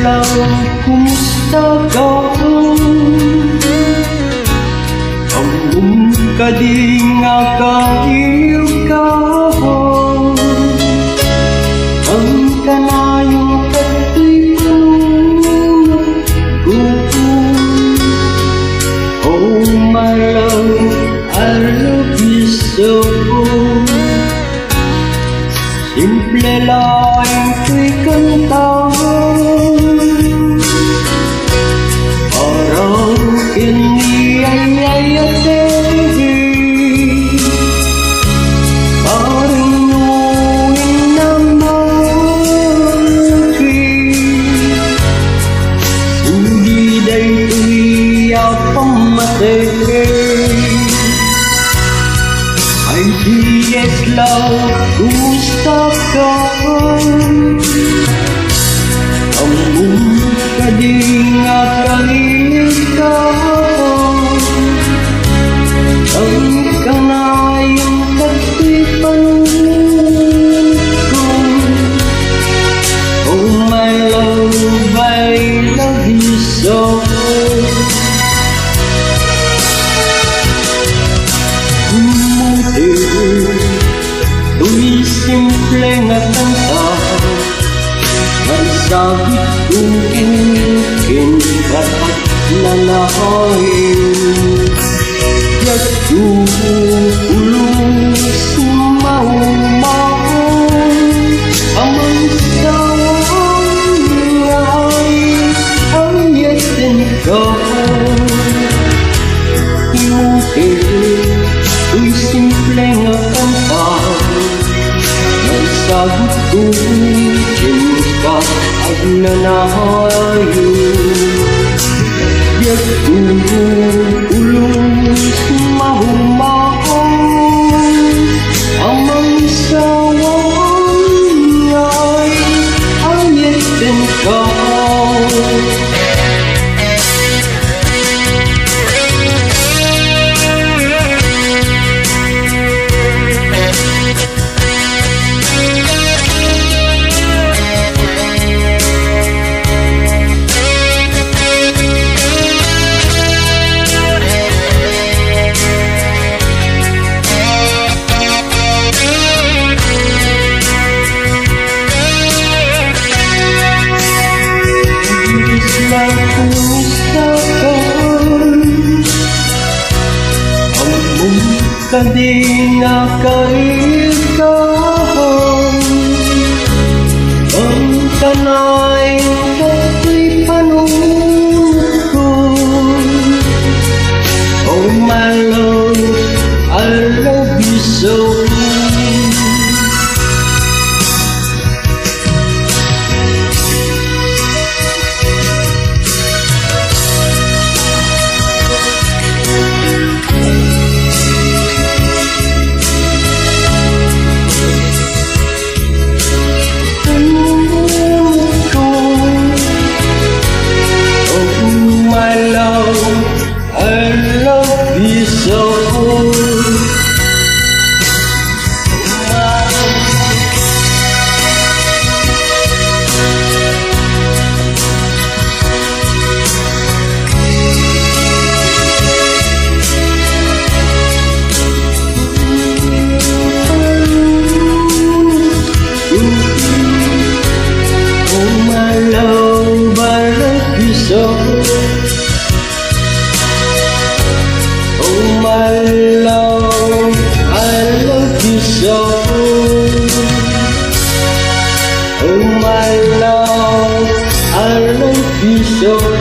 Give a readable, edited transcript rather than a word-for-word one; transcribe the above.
love, kumusta ka? Ka di nga kailiw ka. Ang kanayong kato'y panunod ko. Oh my love, I love you so. Simple lang ko'y kantahan, parang iniyayayate. Ay yes love, kumusta ka? Ang ka di nga kahilig ka. Ang kanayang kato'y panunod ko. Oh my love, I love you so. Tu'y simple nga kanta, magsabit kong kinkat at nanahain. Yagtuulos mahumahon, amang sawang ay ayatin ka. Tu'y simple nga kanta, sagot kong kinkat at nanahain. Yagtuulos mahumahon, amang sawang ay ayatin ka. Ka di nga kahilig ka. Ang kanayang kato'y panunod ko. Oh my love, I love you so. Oh my love, I love you so. Oh my love, I love you so.